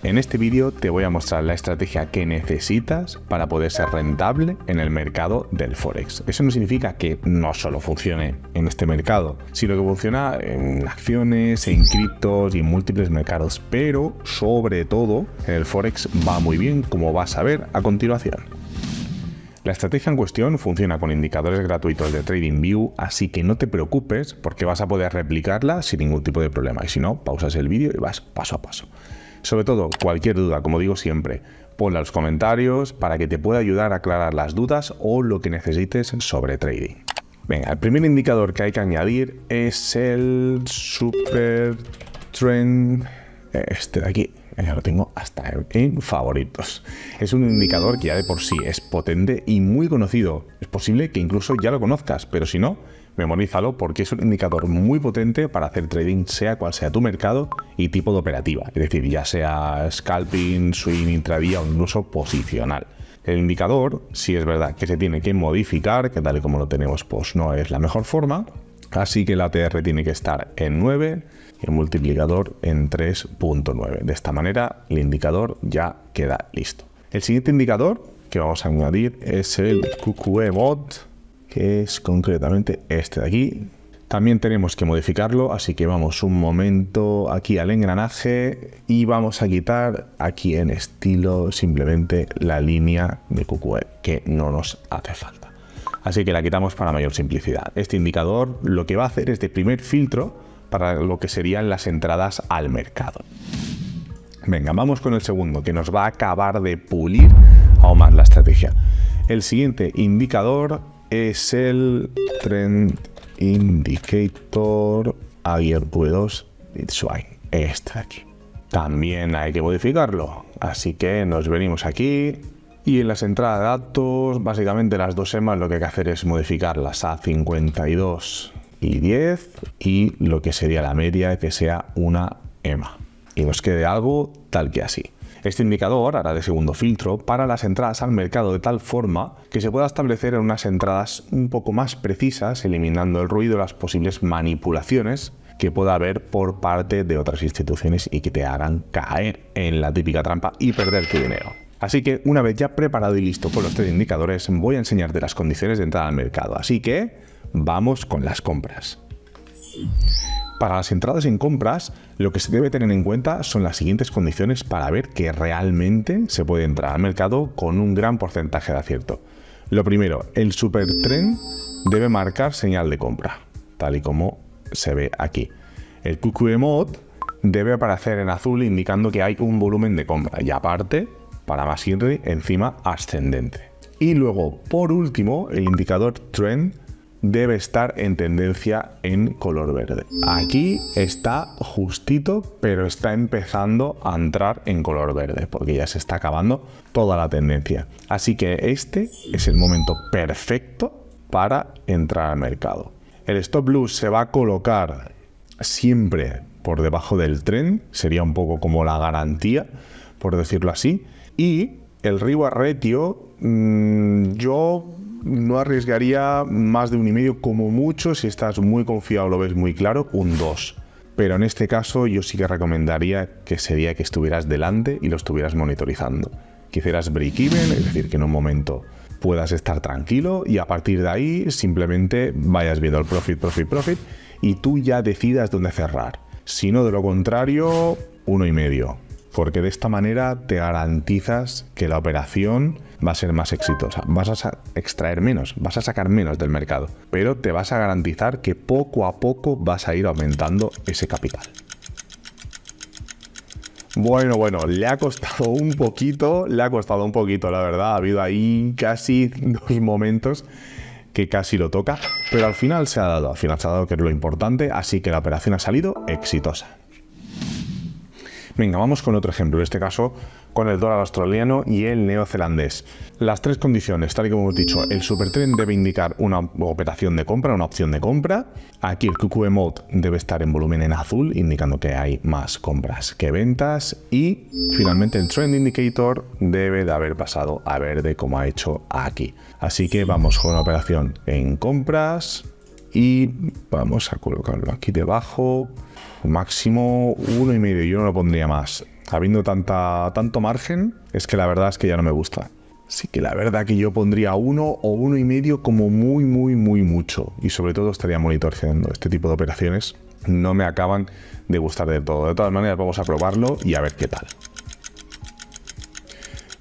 En este vídeo te voy a mostrar la estrategia que necesitas para poder ser rentable en el mercado del Forex. Eso no significa que no solo funcione en este mercado, sino que funciona en acciones, en criptos y en múltiples mercados, pero sobre todo en el Forex va muy bien, como vas a ver a continuación. La estrategia en cuestión funciona con indicadores gratuitos de TradingView, así que no te preocupes porque vas a poder replicarla sin ningún tipo de problema. Y si no, pausas el vídeo y vas paso a paso. Sobre todo, cualquier duda, como digo siempre, ponla en los comentarios para que te pueda ayudar a aclarar las dudas o lo que necesites sobre trading. Venga, el primer indicador que hay que añadir es el Super Trend, este de aquí. Ya lo tengo hasta en favoritos. Es un indicador que ya de por sí es potente y muy conocido. Es posible que incluso ya lo conozcas, pero si no, memorízalo porque es un indicador muy potente para hacer trading, sea cual sea tu mercado y tipo de operativa. Es decir, ya sea scalping, swing, intradía o incluso posicional. El indicador, sí es verdad que se tiene que modificar, que tal y como lo tenemos, pues no es la mejor forma. Así que el ATR tiene que estar en 9 y el multiplicador en 3.9. De esta manera el indicador ya queda listo. El siguiente indicador que vamos a añadir es el QQE Mod, que es concretamente este de aquí. También tenemos que modificarlo, así que vamos un momento aquí al engranaje y vamos a quitar aquí en estilo simplemente la línea de QQE, que no nos hace falta. Así que la quitamos para mayor simplicidad. Este indicador lo que va a hacer es de primer filtro para lo que serían las entradas al mercado. Venga, vamos con el segundo, que nos va a acabar de pulir aún más la estrategia. El siguiente indicador es el Trend Indicator Aguirre V2 Bitcoin. Este de aquí. También hay que modificarlo, así que nos venimos aquí. Y en las entradas de datos, básicamente las dos EMAs lo que hay que hacer es modificarlas a 52 y 10 y lo que sería la media que sea una EMA. Y nos quede algo tal que así. Este indicador hará de segundo filtro para las entradas al mercado de tal forma que se pueda establecer en unas entradas un poco más precisas, eliminando el ruido y las posibles manipulaciones que pueda haber por parte de otras instituciones y que te hagan caer en la típica trampa y perder tu dinero. Así que una vez ya preparado y listo con los tres indicadores, voy a enseñarte las condiciones de entrada al mercado. Así que vamos con las compras. Para las entradas en compras, lo que se debe tener en cuenta son las siguientes condiciones para ver que realmente se puede entrar al mercado con un gran porcentaje de acierto. Lo primero, el super trend debe marcar señal de compra, tal y como se ve aquí. El QQE Mod debe aparecer en azul indicando que hay un volumen de compra y aparte, para más IRRI, encima ascendente. Y luego, por último, el indicador Trend debe estar en tendencia en color verde. Aquí está justito, pero está empezando a entrar en color verde, porque ya se está acabando toda la tendencia. Así que este es el momento perfecto para entrar al mercado. El stop loss se va a colocar siempre por debajo del trend, sería un poco como la garantía, por decirlo así. Y el reward ratio, yo no arriesgaría más de 1,5, como mucho, si estás muy confiado, lo ves muy claro, un 2. Pero en este caso yo sí que recomendaría que sería que estuvieras delante y lo estuvieras monitorizando. Que hicieras break-even, es decir, que en un momento puedas estar tranquilo y a partir de ahí simplemente vayas viendo el profit y tú ya decidas dónde cerrar. Si no, de lo contrario, 1,5. Porque de esta manera te garantizas que la operación va a ser más exitosa. Vas a extraer menos, vas a sacar menos del mercado, pero te vas a garantizar que poco a poco vas a ir aumentando ese capital. Bueno, le ha costado un poquito, la verdad. Ha habido ahí casi 2 momentos que casi lo toca, pero al final se ha dado, que es lo importante, así que la operación ha salido exitosa. Venga, vamos con otro ejemplo, en este caso con el dólar australiano y el neozelandés. Las tres condiciones, tal y como hemos dicho, el supertrend debe indicar una operación de compra, una opción de compra. Aquí el QQE Mode debe estar en volumen en azul, indicando que hay más compras que ventas. Y finalmente el Trend Indicator debe de haber pasado a verde, como ha hecho aquí. Así que vamos con una operación en compras y vamos a colocarlo aquí debajo. Máximo 1,5, yo no lo pondría más. habiendo tanto margen, es que la verdad es que ya no me gusta. Así que la verdad que yo pondría 1 o 1,5 como muy mucho. Y sobre todo estaría monitoreando este tipo de operaciones. No me acaban de gustar del todo. De todas maneras vamos a probarlo y a ver qué tal.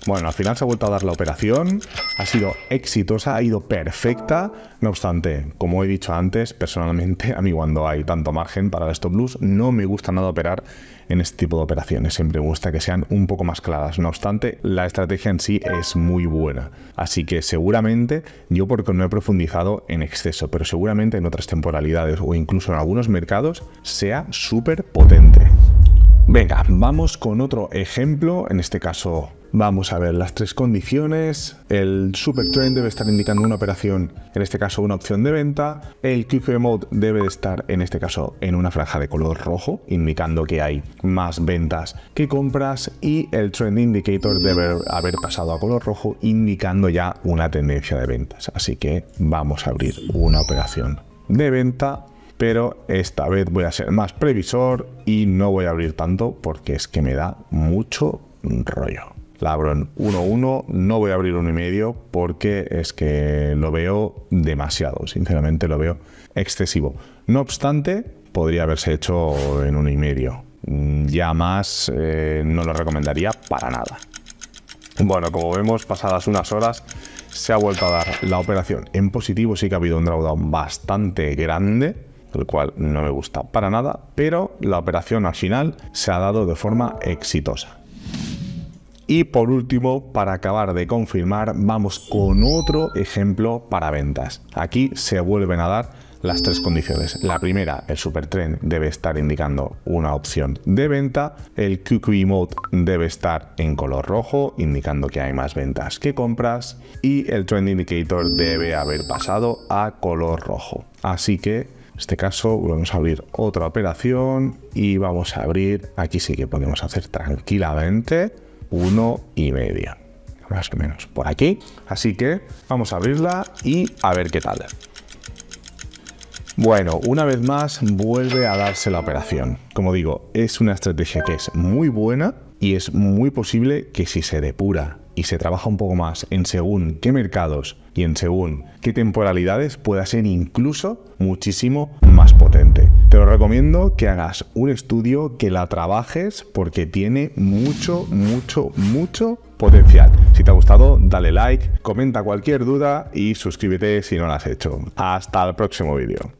Bueno, al final se ha vuelto a dar la operación, ha sido exitosa, ha ido perfecta. No obstante, como he dicho antes, personalmente a mí cuando hay tanto margen para el stop loss no me gusta nada operar en este tipo de operaciones. Siempre me gusta que sean un poco más claras. No obstante, la estrategia en sí es muy buena. Así que seguramente, yo porque no he profundizado en exceso, pero seguramente en otras temporalidades o incluso en algunos mercados sea súper potente. Venga, vamos con otro ejemplo. En este caso vamos a ver las 3 condiciones. El Super Trend debe estar indicando una operación, en este caso una opción de venta. El QQE Mode debe estar, en este caso, en una franja de color rojo, indicando que hay más ventas que compras. Y el Trend Indicator debe haber pasado a color rojo, indicando ya una tendencia de ventas. Así que vamos a abrir una operación de venta. Pero esta vez voy a ser más previsor y no voy a abrir tanto porque es que me da mucho rollo. La abro en 1,1, no voy a abrir 1,5 porque es que lo veo demasiado, sinceramente lo veo excesivo. No obstante, podría haberse hecho en 1,5. Ya más no lo recomendaría para nada. Bueno, como vemos, pasadas unas horas se ha vuelto a dar la operación en positivo. Sí que ha habido un drawdown bastante grande, el cual no me gusta para nada, pero la operación al final se ha dado de forma exitosa. Y por último, para acabar de confirmar, vamos con otro ejemplo para ventas. Aquí se vuelven a dar las 3 condiciones. La primera, el Super Trend debe estar indicando una opción de venta. El QQE Mode debe estar en color rojo, indicando que hay más ventas que compras. Y el Trend Indicator debe haber pasado a color rojo. Así que en este caso vamos a abrir otra operación y vamos a abrir, aquí sí que podemos hacer tranquilamente 1,5, más o menos por aquí. Así que vamos a abrirla y a ver qué tal. Bueno, una vez más vuelve a darse la operación. Como digo, es una estrategia que es muy buena y es muy posible que si se depura y se trabaja un poco más en según qué mercados y en según qué temporalidades, pueda ser incluso muchísimo más potente. Te lo recomiendo que hagas un estudio, que la trabajes porque tiene mucho potencial. Si te ha gustado, dale like, comenta cualquier duda y suscríbete si no lo has hecho. Hasta el próximo vídeo.